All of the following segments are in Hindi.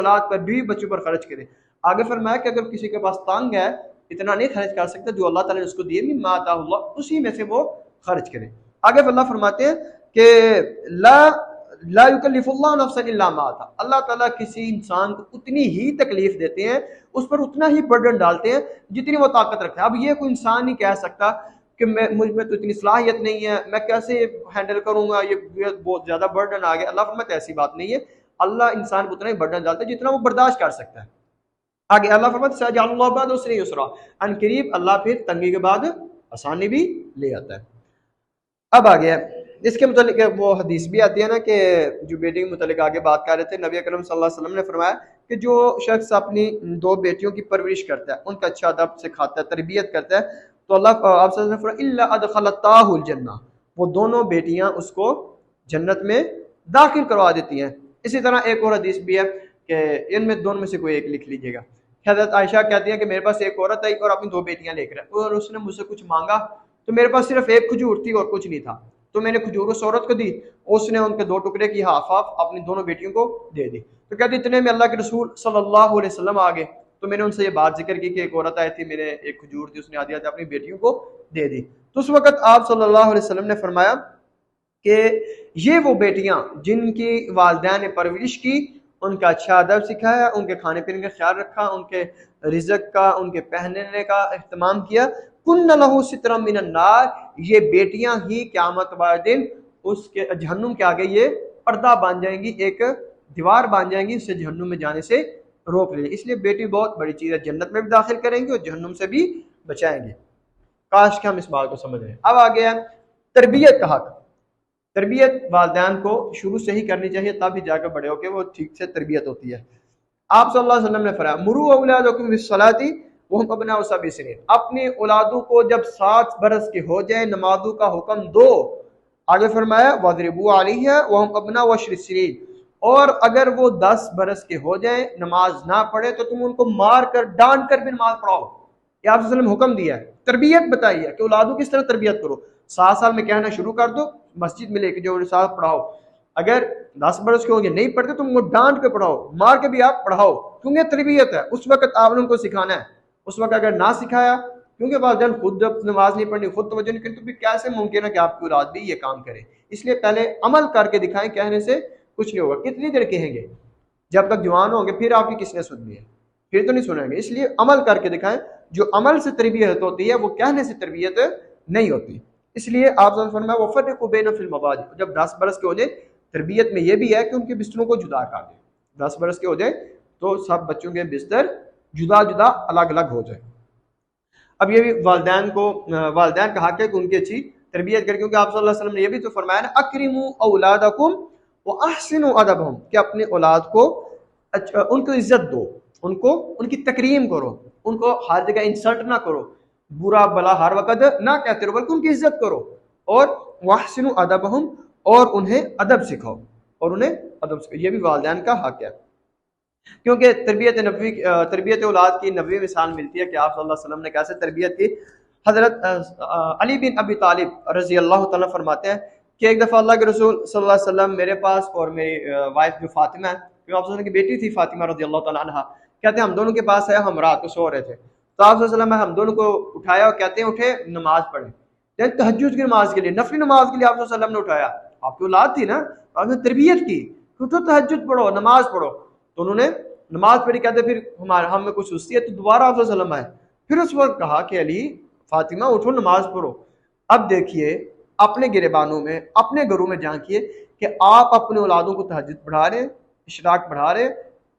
औलाद पर, बीवी बच्चों पर खर्च करे। आगे फरमाया कि अगर किसी के पास तंग है, इतना नहीं खर्च कर सकता, जो अल्लाह ताला ने उसको दिए मिम्मा अताहुल्लाह, उसी में से वो खर्च करे। आगे अल्लाह फरमाते हैं कि ला ला युकल्लिफुल्लाहु नफ्सन इल्ला मा आता, अल्लाह ताला किसी इंसान को उतनी ही तकलीफ देते हैं, उस पर उतना ही बर्डन डालते हैं जितनी वो ताकत रखता है। अब ये कोई इंसान नहीं कह सकता कि मैं, मुझ में तो इतनी सलाहियत नहीं है, मैं कैसे हैंडल करूंगा, ये बहुत ज्यादा बर्डन आ गया। अल्लाह फरमाता है ऐसी बात नहीं है, अल्लाह इंसान को उतना ही बर्डन डालता है जितना वो बर्दाश्त कर सकता है। आगे अल्लाह फरमाता है सयजअलुल्लाहु बअद उसरि युसरा, अनकरीब अल्लाह फिर तंगी के बाद आसानी भी ले आता है। अब आ गया इसके मुतालिक वो हदीस भी आती है ना कि जो बेटी के मुतालिक आगे बात कर रहे थे, नबी अकरम सल्लल्लाहु अलैहि वसल्लम ने फरमाया कि जो शख्स अपनी दो बेटियों की परवरिश करता है, उनका अच्छा अदब सिखाता है, तरबियत करता है, तो अल्लाह आप सल्लल्लाहु अलैहि वसल्लम ने फरमाया इल्ला अदखलताहुल जन्नह, वो दोनों बेटियां उसको जन्नत में दाखिल करवा देती हैं। इसी तरह एक और हदीस भी है कि इनमें दोनों में से कोई एक लिख लीजिएगा। हज़रत आयशा कहती है कि मेरे पास एक औरत आई और अपनी दो बेटियां लेकर आई, और उसने मुझसे कुछ मांगा, तो मेरे पास सिर्फ एक खजूर थी और कुछ नहीं था, तो मैंने खजूर उस औरत को दी, उसने उनके दो टुकड़े की हाफ हाफ अपनी दोनों बेटियों को दे दी। तो कहते इतने में अल्लाह के रसूल सल्लल्लाहु अलैहि वसल्लम आ गए, तो मैंने उनसे ये बात जिक्र की कि एक औरत आई थी, मैंने एक खजूर थी, उसने आधी आधी अपनी बेटियों को दे दी। तो उस वक्त आप सल्लल्लाहु अलैहि वसल्लम ने फरमाया कि ये वो बेटियां जिनकी वालिदैन ने परवरिश की, उनका अच्छा अदब सिखाया, उनके खाने पीने का ख्याल रखा, उनके रिज़्क का, उनके पहनने का एहतमाम किया, कुन्न लहू सित्रम मिनन नार, ये बेटियां ही क़यामत वाले दिन उसके जहन्नुम के आगे ये पर्दा बन जाएंगी, एक दीवार बन जाएंगी, उससे जहन्नुम में जाने से रोक ले। इसलिए बेटी बहुत बड़ी चीज़ है, जन्नत में भी दाखिल करेंगी और जहन्नुम से भी बचाएंगे। काश के हम इस बात को समझ रहे हैं। अब आ गया तरबियत का हक। तरबियत वालिदैन को शुरू से ही करनी चाहिए, तब भी जाकर बड़े होकर वो ठीक से तरबियत होती है। आप सल्लल्लाहु अलैहि वसल्लम ने फरमाया मुरू औलादकुम बिस्सलाती वहुम अबनाउ सब'i सिनीन, अपनी औलादों को जब 7 बरस के हो जाए नमाजों का हुक्म दो। आगे फरमाया वदरिबू अलैहा वहुम अबनाउ अशरि सिनीन, और अगर वो 10 बरस के हो जाए नमाज ना पढ़े तो तुम उनको मार कर डांट कर भी नमाज पढ़ाओ। ये आप वसल्लम हुक्म दिया है, तरबियत बताई है कि औलादों किस तरह तरबियत करो। 7 साल में कहना शुरू कर दो, मस्जिद में लेके जो साथ पढ़ाओ। अगर 10 बरस के होंगे नहीं पढ़ते तुम उनको डांट के पढ़ाओ, मार के भी आप पढ़ाओ, क्योंकि तरबियत है। उस वक्त आपने उनको सिखाना है। उस वक्त अगर ना सिखाया, क्योंकि वालिदैन खुद जब नमाज नहीं पढ़नी, खुद तवज्जो नहीं करें, तो फिर कैसे मुमकिन है कि आपकी औलाद भी ये काम करे। इसलिए पहले अमल करके दिखाएं, कहने से कुछ नहीं होगा। कितनी देर कहेंगे, जब तक जवान होंगे फिर आपकी किसने सुननी है, फिर तो नहीं सुनेंगे। इसलिए अमल करके दिखाएं, जो अमल से तरबियत होती है वो कहने से तरबियत नहीं होती। इसलिए आप फरमाया वफ़र्रिक़ू बैना फ़िल मवाजी, जब 10 बरस के हो जाए, तरबियत में यह भी है कि उनके बिस्तरों को जुदा कर दें। 10 बरस के हो जाए तो सब बच्चों के बिस्तर जुदा जुदा अलग अलग हो जाए। अब ये भी वालिदैन को, वालिदैन का हक है कि उनकी अच्छी तरबियत करें, क्योंकि आप सल्लल्लाहु अलैहि वसल्लम ने यह भी तो फरमाया ना अक्रिमू औलादकुम व अहसिनु अदबहुम, कि अपनी औलाद को उनको इज्जत दो, उनको उनकी तकरीम करो, उनको हर जगह इंसल्ट ना करो, बुरा भला हर वक्त ना कहते रहो, बल्कि उनकी इज्जत करो। और वहसिनु अदबहुम, और उन्हें अदब सिखाओ, और उन्हें अदब सिखाओ। ये भी वालिदैन का हक है, क्योंकि तरबियत औलाद की नबवी मिसाल मिलती है कि आप सल्लल्लाहु अलैहि वसल्लम ने कैसे तरबियत की। हजरत अली बिन अबी तालिब रजी अल्लाह तआला फरमाते हैं कि एक दफ़ा अल्लाह के रसूल सल्लल्लाहु अलैहि वसल्लम मेरे पास और मेरी वाइफ जो फातिमा है, जो आप की बेटी थी फातिमा रजी अल्लाह तआला अन्हा, कहते हैं हम दोनों के पास है, हम रात को सो रहे थे, तो आप वसल्लम हम दोनों को उठाया और कहते हैं उठे नमाज पढ़े। तहज्जुद की नमाज के लिए, नफली नमाज के लिए आप वसल्लम ने उठाया। आपकी औलाद थी ना, आपने तरबियत की, उठो तहज्जुद पढ़ो, नमाज पढ़ो। तो उन्होंने नमाज पढ़ी। कहते फिर हम में कुछ सुस्ती है, तो दोबारा आप वसल्लम आए, फिर उस वक्त कहा कि अली फातिमा उठो नमाज पढ़ो। अब देखिए अपने गिरेबानों में, अपने घरों में झांकिए कि आप अपने औलादों को तहज्जुद पढ़ा रहे, इशराक पढ़ा रहे,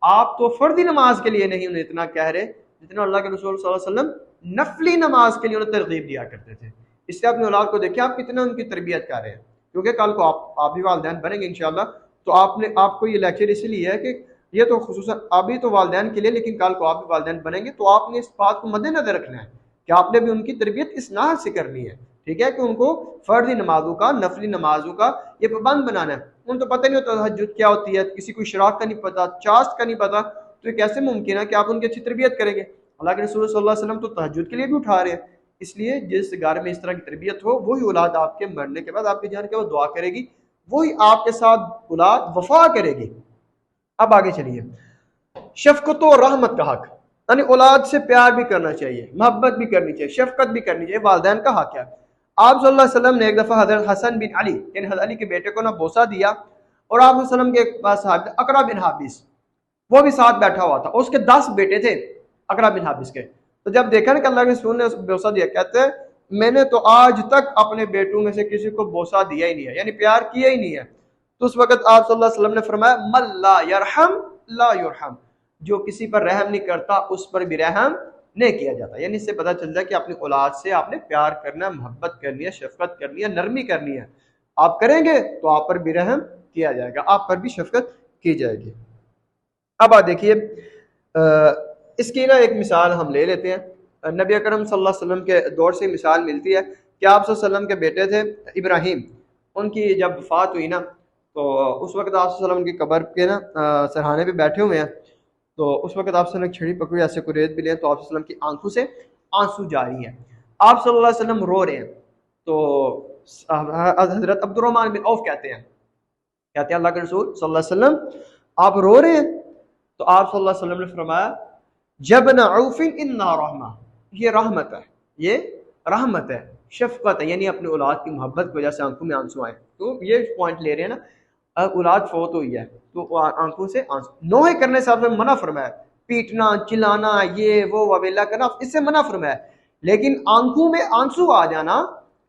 आप तो फर्दी नमाज के लिए नहीं उन्हें इतना कह रहे जितना अल्लाह के रसूल सल्लल्लाहु अलैहि वसल्लम नफली नमाज के लिए उन्हें तरगीब दिया करते थे। इससे अपनी औलाद को देखिए आप कितना उनकी तरबियत कर रहे हैं, क्योंकि कल को आप भी वालिदैन बनेंगे इंशाअल्लाह। तो आपको ये लेक्चर इसलिए है कि ये तो खुसूसन अभी तो वालिदैन के लिए, लेकिन कल को आप भी वालिदैन बनेंगे, तो आपने इस बात को मद्देनजर रखना है कि आपने भी उनकी तरबियत इस नाज से करनी है। ठीक है, कि उनको फर्जी नमाजों का, नफली नमाजों का ये पाबंद बनाना है। उनको तो पता नहीं होता तहज्जुद क्या होती है, किसी को इशराक का नहीं पता, चास्ट का नहीं पता, तो ये कैसे मुमकिन है कि आप उनकी अच्छी तरबियत करेंगे। अल्लाह के रसूल सल्लल्लाहु अलैहि वसल्लम तो तहज्जुद के लिए भी उठा रहे हैं। इसलिए जिस घर में इस तरह की तरबियत हो, वही औलाद आपके मरने के बाद आपके जाने के बाद दुआ करेगी, वही आपके साथ औलाद वफा करेगी। अब आगे चलिए, शफकत और रहमत का हक, यानी औलाद से प्यार भी करना चाहिए, मोहब्बत भी करनी चाहिए, शफकत भी करनी चाहिए, वालिदैन का हक है। आप सल्लल्लाहु अलैहि वसल्लम ने एक दफ़ा हज़रत हसन बिन अली यानी हज़रत अली के बेटे को ना बोसा दिया, और आप वसल्लम के पास अकरा बिन हाबिस वो भी साथ बैठा हुआ था, उसके 10 बेटे थे अकरा बिन हाबिस के। तो जब देखा ना कि अल्लाह के रसूल ने बोसा दिया, कहते हैं मैंने तो आज तक अपने बेटों में से किसी को बोसा दिया ही नहीं है, यानी प्यार किया ही नहीं है। तो उस वक्त आप सल्लल्लाहु अलैहि वसल्लम ने फरमाया मल्ला यरहम ला युरहम, जो किसी पर रहम नहीं करता उस पर भी रहम नहीं किया जाता। यानी इससे पता चलता है कि अपनी औलाद से आपने प्यार करना है, मोहब्बत करनी है, शफकत करनी है, नरमी करनी है। आप करेंगे तो आप पर भी रहम किया जाएगा, आप पर भी शफकत की जाएगी। अब आप देखिए इसकी ना एक मिसाल हम ले लेते हैं। नबी अकरम सल्लल्लाहु अलैहि वसल्लम के दौर से मिसाल मिलती है कि आप सल्लल्लाहु अलैहि वसल्लम के बेटे थे इब्राहिम, उनकी जब वफात हुई ना तो उस वक्त आप सल्लल्लाहु अलैहि वसल्लम की कब्र के ना सरहाने पे बैठे हुए हैं। तो उस वक्त आप सल्लल्लाहु अलैहि वसल्लम छड़ी पकड़ी, ऐसे को रेत भी लें, तो आप सल्लल्लाहु अलैहि वसल्लम की आंखों से आंसू जारी हैं, आप सल्लल्लाहु अलैहि वसल्लम रो रहे हैं। तो हजरत अब्दुर्रहमान बिन औफ कहते हैं अल्लाह के रसूल सल्लल्लाहु अलैहि वसल्लम आप रो रहे हैं? तो आप सल्लल्लाहु अलैहि वसल्लम ने फरमाया जबन औफिन इन्ना रहमा, ये रहमत है, ये रहमत है, शफकत है, यानी अपनी औलाद की मोहब्बत की वजह से आंखों में आंसू आए। तो ये पॉइंट ले रहे हैं ना, औलाद फौत हुई है तो आंखों से आंसू, नोहे करने से आपने मना फरमाया, पीटना चिल्लाना ये वो ववेला करना इससे मना फरमाया, लेकिन आंखों में आंसू आ जाना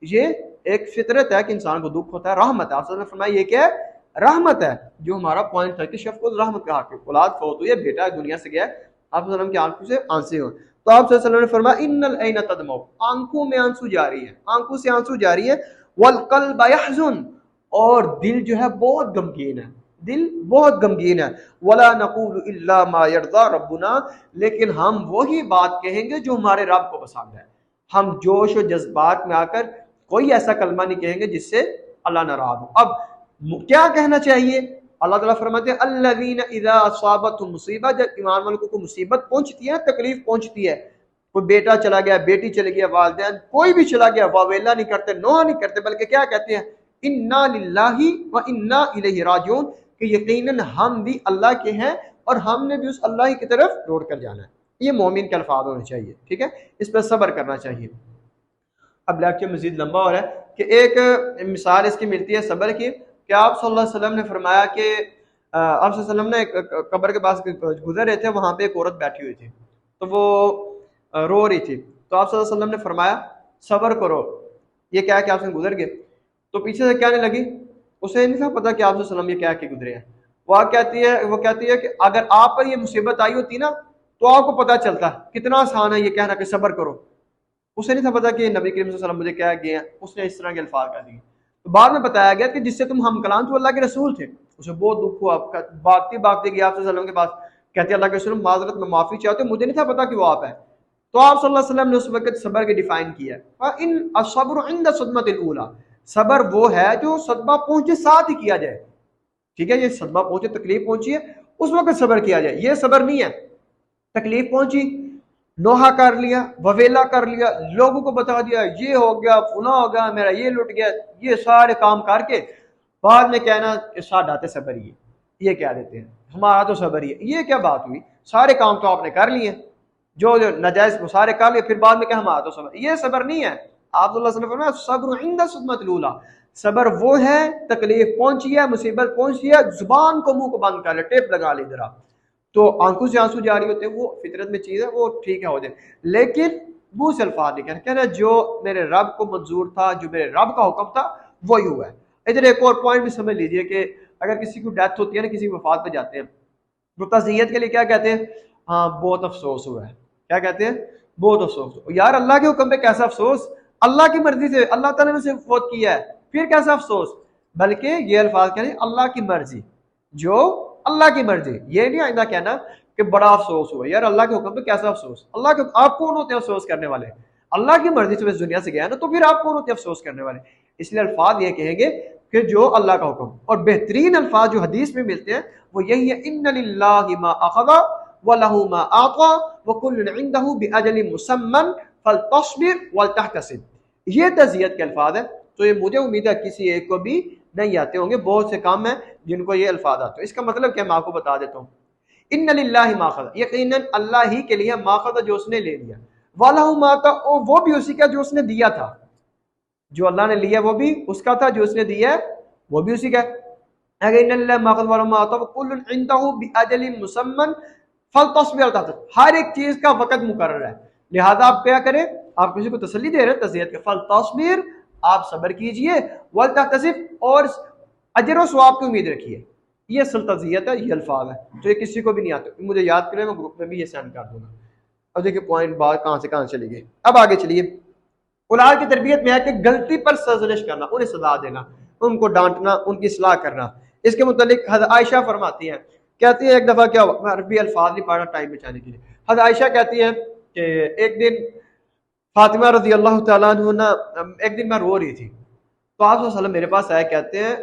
ये एक फितरत है कि इंसान को दुख होता है, रहमत है। आपने फरमाया ये क्या है? रहमत है। जो हमारा पॉइंट था कि शफकत रहमत का हक है, औलाद फौत हुई है, बेटा दुनिया से गया, आप सल्लम की आंखों से आंसू हो, तो आप सल्लम ने फरमाया इन्नल ऐना तदमउ, आंखों में आंसू जारी है, आंखों से आंसू जारी है, वल कल्ब यहज़ुन, और दिल जो है बहुत गमगीन है, दिल बहुत गमगीन है, वला नक़ूलु इल्ला मा यर्दा रब्बुना, लेकिन हम वही बात कहेंगे जो हमारे रब को पसंद है। हम जोश और जज्बात में आकर कोई ऐसा कलमा नहीं कहेंगे जिससे अल्लाह नाराज हो। अब क्या कहना चाहिए? अल्लाह ताला फरमाते हैं अल्लज़ीना इज़ा असाबतहुम मुसीबा, जब ईमान वालों को मुसीबत पहुंचती है, तकलीफ पहुंचती है, कोई बेटा चला गया, बेटी चली गई, वालिदैन कोई भी चला गया, वावेला नहीं करते, नोहा नहीं करते, बल्कि क्या कहते हैं इन्ना लिल्लाहि व इन्ना इलैहि राजिऊन, कि यकीनन हम भी अल्लाह के हैं और हमने भी उस अल्लाह की तरफ लौट कर जाना है। ये मोमिन के अल्फाज होने चाहिए, ठीक है, इस पर सब्र करना चाहिए। अब लेक्चर मजीद लंबा हो रहा है कि एक मिसाल इसकी मिलती है सब्र की, कि आप सल्लल्लाहु अलैहि वसल्लम ने फरमाया कि आप सल्लल्लाहु अलैहि वसल्लम ने कब्र के पास गुजर रहे थे, वहाँ पे एक औरत बैठी हुई थी, तो वो रो रही थी, तो आप सल्लल्लाहु अलैहि वसल्लम ने फरमाया सब्र करो, ये क्या है कि आपसे गुजर गए। तो पीछे से कहने लगी, उसे नहीं था पता कि आप सल्लल्लाहु अलैहि वसल्लम ये क्या के गुजरे हैं। वो कहती है कि अगर आप पर ये मुसीबत आई होती ना तो आपको पता चलता कितना आसान है ये कहना कि सब्र करो। उसे नहीं था पता कि नबी करीम सल्लल्लाहु अलैहि वसल्लम मुझे क्या गए हैं, उसने इस तरह के अल्फाज कह दिए। तो बाद में बताया गया कि जिससे तुम हम कलाम तो अल्लाह के रसूल थे, उसे बहुत दुख हुआ, भागती भागती गई आप सल्लल्लाहु अलैहि वसल्लम के पास, कहते अल्लाह के रसूल माजरत में माफी चाहते, मुझे नहीं था पता कि वो आप है। तो आप सल्लल्लाहु अलैहि वसल्लम ने उस वक्त सब्र के डिफाइन किया, इन असब्र इंद सदमतिल ऊला, सब्र वो है जो सदमा पहुंचे साथ ही किया जाए, ठीक है, ये सदमा पहुंचे, तकलीफ पहुंची है, उस वक्त सब्र किया जाए, ये सब्र नहीं है। तकलीफ पहुंची, नोहा कर लिया, ववेला कर लिया, लोगों को बता दिया ये हो गया, फुना हो गया, मेरा ये लुट गया, ये सारे काम करके बाद में कहना साढ़ा ते सब्र ही, ये कह देते हैं हमारा तो सब्र ही है। ये क्या बात हुई? सारे काम तो आपने कर लिए, जो जो नाजायज वो सारे कर लिए, फिर बाद में क्या हमारा तो सब्र, ये सब्र नहीं है। आप सब्र इंद सदमतिल ऊला, सब्र वो है तकलीफ पहुंची है, मुसीबत पहुंची है, जुबान को मुंह को बंद कर ले, टेप लगा ले जरा, तो आंखों से आंसू जारी होते हैं, वो फितरत में चीज़ है, वो ठीक है हो जाए, लेकिन मुंह से अल्फाज नहीं कहना जो मेरे रब को मंजूर था, जो मेरे रब का हुक्म था वही हुआ है। इधर एक और पॉइंट भी समझ लीजिए कि अगर किसी को डेथ होती है ना, किसी की वफात पे जाते हैं, तो तज़ियत के लिए क्या कहते हैं? हाँ बहुत अफसोस हुआ है, क्या कहते हैं? बहुत अफसोस। यार अल्लाह के हुक्म पे कैसा अफसोस? अल्लाह की मर्जी से, अल्लाह ताला ने उसे फौत किया है, फिर कैसा अफसोस? बल्कि ये अल्फाज कह रहे हैं अल्लाह की मर्जी, जो अल्लाह की मर्जी, ये नहीं आइंदा कहना कि बड़ा अफसोस हुआ। यार अल्लाह के हुक्म पे कैसा अफसोस? अल्लाह के, आप कौन होते हैं अफसोस करने वाले? अल्लाह की मर्जी से इस दुनिया से गया ना, तो फिर आप कौन होते हैं अफसोस करने वाले? इसलिए अल्फाज ये कहेंगे कि जो अल्लाह का हुक्म, और बेहतरीन अल्फाज जो हदीस में मिलते हैं वो यही है, इन्ना लिल्लाहि मा अखज़ा व लहू मा आता व कुल्लुन इंदहु बिअजलिन मुसम्मन फलतस्बिर वलतहतसिब। ये तज़ियत के अल्फाज है, तो ये मुझे उम्मीद है किसी एक को भी नहीं आते होंगे, बहुत से काम हैं जिनको ये अल्फाज आते हैं। इसका मतलब क्या मैं आपको बता देता हूँ, इन्ना लिल्लाहि मा अख़ज़, यकीनन अल्लाह ही के लिए मा अख़ज़ जो उसने ले लिया, वलहु मा अता, वो भी उसी का जो उसने दिया था, जो अल्लाह ने लिया वो भी उसका था, जो उसने दिया वो भी उसी का है। अगर इन्ना लिल्लाहि मा अख़ज़ वलहु मा अता कुल्लुन इंदहु बिअजलिन मुसम्मन फलतस्बिर अल तहत, हर एक चीज का वक़्त मुकर्रर है, लिहाजा आप क्या करें, आप किसी को तसल्ली दे रहे हैं तज़कियत के, फलतस्बिर, आप सब्र कीजिए, वल तहतसिब, और अजर व सवाब की उम्मीद रखिए। ये असल तज़कियत है, ये अल्फाज है, तो ये किसी को भी नहीं आते, मुझे याद करें, मैं ग्रुप में भी ये सेंड कर दूंगा। अब देखिए पॉइंट बात कहाँ से चली गई। अब आगे चलिए, औलाद की तरबियत में है कि गलती पर सरजनिश करना, उन्हें सजा देना, उनको डांटना, उनकी सलाह करना। इसके मुतालिक हज़रत आयशा फरमाती हैं, कहती है एक दफ़ा क्या हुआ, मैं अरबी अल्फाज नहीं पढ़ा टाइम बचाने के लिए। हज़रत आयशा कहती है कि एक दिन फातिमा रज़ी अल्लाह तआला अन्हा, एक दिन मैं रो रही थी, तो आप सल्लल्लाहु अलैहि वसल्लम मेरे पास आए, कहते हैं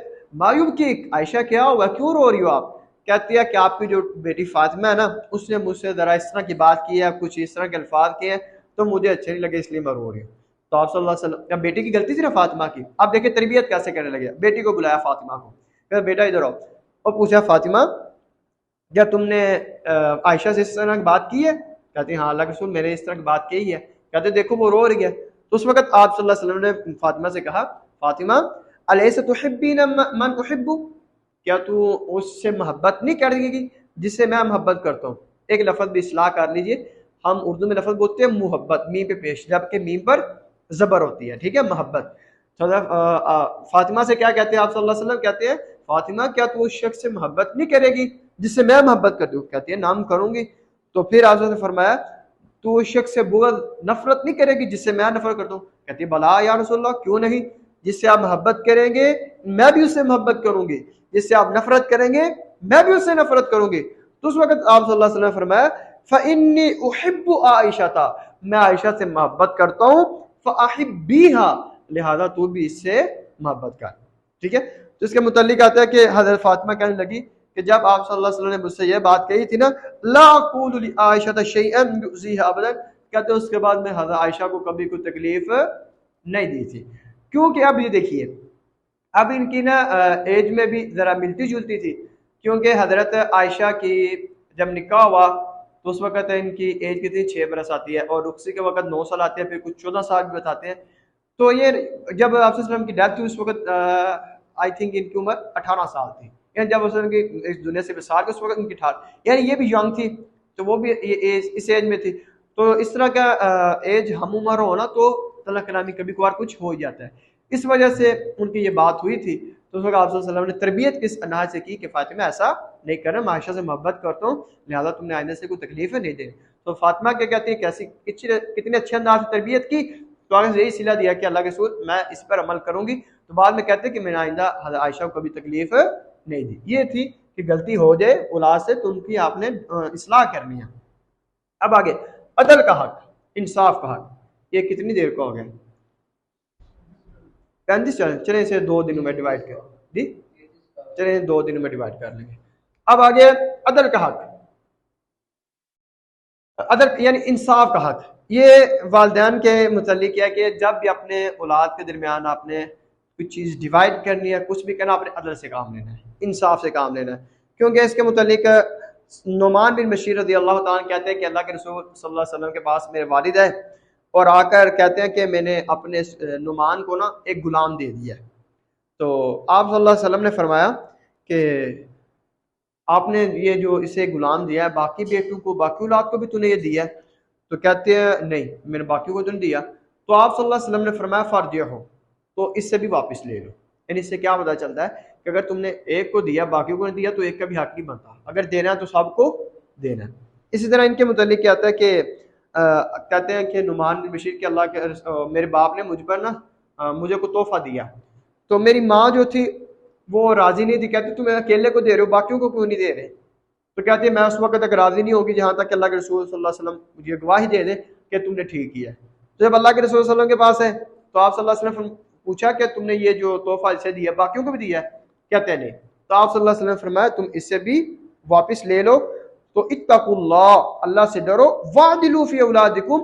मायूब की, आयशा क्या हुआ, क्यों रो रही हो आप? कहती है कि आपकी जो बेटी फातिमा है ना, उसने मुझसे ज़रा इस तरह की बात की है, कुछ इस तरह के अल्फाज किए हैं, तो मुझे अच्छे नहीं लगे, इसलिए मैं रो रही हूँ। तो आप सल्लल्लाहु अलैहि वसल्लम, अब बेटी की गलती थी ना फातिमा की, अब देखिए तरबियत कैसे करने लगे, बेटी को बुलाया फातिमा को, कहते बेटा इधर आओ, और पूछा फातिमा क्या तुमने आयशा से इस तरह की बात की है? कहती हाँ अल्लाह के रसूल मैंने इस तरह की बात की है। कहते देखो वो रो रही है। तो उस वक्त आप सल्लल्लाहु अलैहि वसल्लम ने फातिमा से कहा, फातिमा अलैसा तुहिब्बीना मन उहिब्बु, क्या तू उससे मोहब्बत नहीं करेगी जिससे मैं मोहब्बत करता हूँ? एक लफ्ज़ भी इस्लाह कर लीजिए, हम उर्दू में लफ्ज़ बोलते हैं मोहब्बत, मीम पे पेश, जबकि मीम पर ज़बर होती है, ठीक है, मोहब्बत। फातिमा से क्या कहते हैं आप सल्लल्लाहु अलैहि वसल्लम, कहते हैं फातिमा क्या तू उस शख्स से मोहब्बत नहीं करेगी जिससे मैं मोहब्बत करती हूँ? कहती है नाम करूंगी। तो फिर आप ने फरमाया तू उस शख्स से बुग़्ज़ नफरत नहीं करेगी जिससे मैं नफरत करता हूँ? कहती है भला या रसूलल्लाह क्यों नहीं, जिससे आप मोहब्बत करेंगे मैं भी उससे मोहब्बत करूंगी, जिससे आप नफरत करेंगे मैं भी उससे नफरत करूंगी। तो उस वक्त आप सल्लल्लाहु अलैहि वसल्लम ने फरमाया फ़इन्नी उहिब्बु आयशा था, मैं आयशा से मोहब्बत करता हूँ, फ़अहिब्बीहा, लिहाजा तू भी इससे मोहब्बत कर। ठीक है, तो इसके मुतालिक आता है कि हज़रत फातिमा कहने लगी कि जब आप सल्लल्लाहु अलैहि वसल्लम ने मुझसे यह बात कही थी ना, ला अक़ूलु ली आयशा शैअन युज़ीहा अबदन, कहते उसके बाद मैं हज़रत आयशा को कभी कोई तकलीफ नहीं दी थी। क्योंकि अब ये देखिए, अब इनकी ना एज में भी ज़रा मिलती जुलती थी, क्योंकि हज़रत आयशा की जब निकाह हुआ तो उस वक़्त इनकी एज कितनी 6 बरस आती है, और रुखसी के वक़्त 9 साल आते हैं, फिर कुछ 14 साल भी बताते हैं। तो ये जब आप की डेथ हुई उस वक़्त आई थिंक इनकी उम्र 18 साल थी, यानी जब उनकी इस दुनिया से विसार के उस वक़्त इनकी 18, यानी ये भी यंग थी, तो वो भी ये एज इस एज में थी। तो इस तरह का एज हम उम्र हो ना तो तल्ला कलामी कभी कभार कुछ हो ही जाता है। इस वजह से उनकी ये बात हुई थी। तो उस वक्त आप सल्लल्लाहु अलैहि वसल्लम ने तरबियत किस अनाज से की कि फातिमा ऐसा नहीं करना, मैं आयशा से मोहब्बत करता हूँ, लिहाजा तुमने आइंदा से कोई तकलीफ नहीं देनी। तो फातिमा क्या कहती है, कैसी कितने अच्छे अंदाज से तरबियत की, तो आगे से यही सिला दिया कि अल्लाह के रसूल मैं इस पर अमल करूंगी। तो बाद में कहते हैं कि मैंने आइंदा आयशा को कभी तकलीफ नहीं दी। ये थी कि गलती हो जाए औलाद से तो उनकी आपने इस्लाह करनी है। अब आगे अदल का हक, इंसाफ का हक, ये कितनी देर का हो गया? 35 चले इसे 2 दिनों में डिवाइड कर दी, चले 2 दिनों में डिवाइड कर लेंगे। अब आगे अदल का हक, अदल यानी इंसाफ का हक। ये वालिदैन के मुतल्लिक है कि जब भी अपने औलाद के दरमियान आपने कुछ चीज़ डिवाइड करनी है, कुछ भी करना, आपने अदल से काम लेना है, इंसाफ से काम लेना है। क्योंकि इसके मुतल्लिक नुमान बिन बशीर रज़ी अल्लाह तआला अन्हु कहते हैं कि अल्लाह के रसूल सल्लल्लाहु अलैहि वसल्लम के पास मेरे वालिद है और आकर कहते हैं कि मैंने अपने नुमान को ना एक गुलाम दे दिया है। तो आप सल्लल्लाहु अलैहि वसल्लम ने फरमाया कि आपने ये जो इसे गुलाम दिया है बाकी बेटों को, बाकी औलाद को भी तूने ये दिया है? तो कहते हैं नहीं मैंने बाकी को तो नहीं दिया। तो आप सल्लल्लाहु अलैहि वसल्लम ने फरमाया फर्जिया हो, तो इससे भी वापस ले लो। यानी इससे क्या पता चलता है कि अगर तुमने एक को दिया बाकी को नहीं दिया तो एक का भी हक नहीं बनता, अगर देना है तो सबको देना है। इसी तरह इनके मुतालिक क्या आता है कि कहते हैं कि नुमान बिन बशीर के अल्लाह के मेरे बाप ने मुझ पर ना मुझे को तोहफा दिया, तो मेरी माँ जो थी वो राजी नहीं थी, कहती तुम अकेले को दे रहे हो बाकियों को क्यों नहीं दे रहे? तो कहती है मैं उस वक्त तक राजी नहीं होगी जहाँ तक अल्लाह के रसूल सल्लल्लाहु अलैहि वसल्लम मुझे गवाही दे दे कि तुमने ठीक किया। तो जब अल्लाह के रसूल सल्लल्लाहु अलैहि वसल्लम के पास है तो आप सल्लल्लाहु अलैहि वसल्लम पूछा कि तुमने ये जो तोहफा इसे दिया बाकियों को भी दिया है? कहते हैं नहीं। तो आप सल्लल्लाहु अलैहि वसल्लम ने फरमाया तुम इससे भी वापस ले लो, तो इत्तकुल्लाह, अल्लाह से डरो, वादिलू फी औलादिकुम,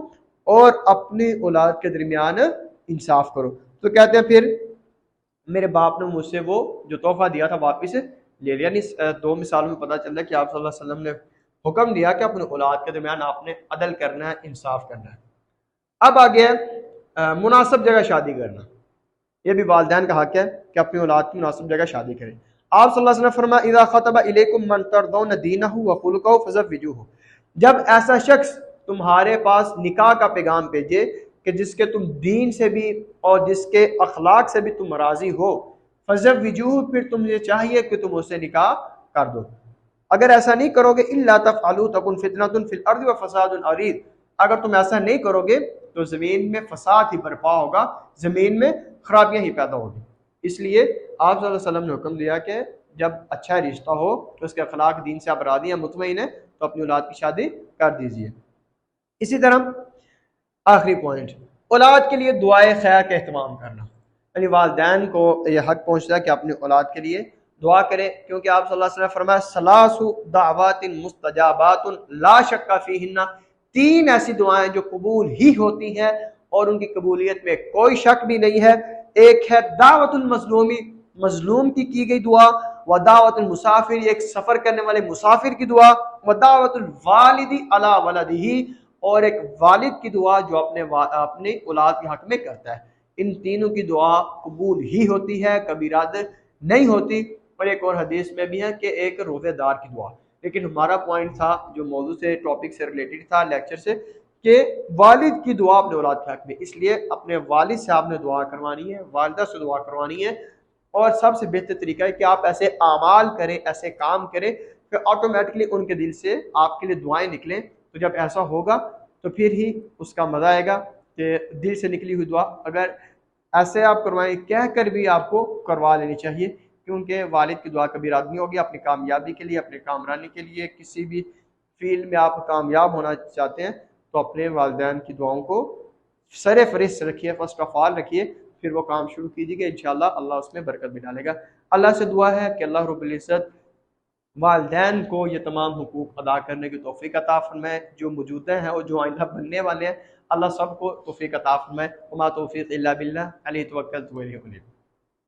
और अपनी औलाद के दरमियान इंसाफ करो। तो कहते हैं फिर मेरे बाप ने मुझसे वो जो तोहफा दिया था वापस ले लिया। नहीं 2 मिसालों में पता चल रहा है कि आप सल्लल्लाहु अलैहि वसल्लम ने हुक्म दिया कि अपनी औलाद के दरमियान आपने अदल करना है, इंसाफ करना है। अब आ गया मुनासिब जगह शादी करना। ये भी वालिदैन का हक है कि अपनी औलाद की मुनासिब जगह शादी करें। आप सल्लल्लाहु अलैहि वसल्लम ने फरमाया इज़ा खतबा इलैकुम मन तरदौन दीनहु व खुलुकहु फज़व्विजुहु। जब ऐसा शख्स तुम्हारे पास निकाह का पैगाम भेजे कि जिसके तुम दीन से भी और जिसके अखलाक से भी तुम राजी हो, फज़व्विजुहु, फिर तुम्हें चाहिए कि तुम उससे निकाह कर दो। अगर ऐसा नहीं करोगे इल्ला तफ़अलू तकुन फितनतुन फिल अर्दि व फसादुन अरीद, अगर तुम ऐसा नहीं करोगे तो जमीन में फसाद ही बर्पा होगा, जमीन में खराबियां ही पैदा होगी। इसलिए आप सल्लल्लाहु अलैहि वसल्लम ने हुक्म दिया कि जब अच्छा रिश्ता हो तो उसके अखलाक दीन से आप राज़ी हैं, मुतमईन है, तो अपनी औलाद की शादी कर दीजिए। इसी तरह आखिरी पॉइंट, औलाद के लिए दुआए खैर का एहतमाम करना। यानी वालिदैन को यह हक पहुँचता है कि अपनी औलाद के लिए दुआ करें, क्योंकि आप सल्लल्लाहु अलैहि वसल्लम ने फरमाया सलासु दावातिन मुस्तजाबातुन ला शक्का फीहिन्ना, तीन ऐसी दुआएं जो कबूल ही होती हैं और उनकी कबूलियत में कोई शक भी नहीं है। एक है दावतुल मजलूमी, मजलूम की गई दुआ, व दावतुल मुसाफिर, एक सफर करने वाले मुसाफिर की दुआ, व दावतुल वालिदी अला वलदिही, और एक वालिद की दुआ जो अपने औलाद के हक में करता है। इन तीनों की दुआ कबूल ही होती है, कभी रद्द नहीं होती। और एक और हदीस में भी है कि एक रोज़ेदार की दुआ। लेकिन हमारा पॉइंट था जो मौजू से, टॉपिक से रिलेटेड था, लेक्चर से, कि वालिद की दुआ अपने औलाद के हक में, इसलिए अपने वालिद से आपने दुआ करवानी है, वालिदा से दुआ करवानी है। और सबसे बेहतर तरीका है कि आप ऐसे आमाल करें, ऐसे काम करें कि ऑटोमेटिकली उनके दिल से आपके लिए दुआएं निकलें। तो जब ऐसा होगा तो फिर ही उसका मज़ा आएगा कि दिल से निकली हुई दुआ। अगर ऐसे आप करवाएं, कह कर भी आपको करवा लेनी चाहिए, क्योंकि वालिद की दुआ कभी रद्द नहीं होगी। अपनी कामयाबी के लिए, अपने कामरानी के लिए, किसी भी फील्ड में आप कामयाब होना चाहते हैं तो अपने वालिदैन की दुआओं को सर फहरिस्त रखिए, फर्स्ट ऑफ ऑल रखिए, फिर वो काम शुरू कीजिएगा, इंशाअल्लाह अल्लाह उसमें बरकत भी डालेगा। अल्लाह से दुआ है कि अल्लाह रब्बुल इज़्ज़त वालिदैन को ये तमाम हुकूक अदा करने की तौफीक अता फरमाए, जो मौजूदा हैं और जो आइंदा बनने वाले हैं। अल्लाह सबको तौफीक अता फरमाए। वमा तौफीक इल्ला बिल्लाह, अलैहि तवक्कलतु व इलैहि उनीब।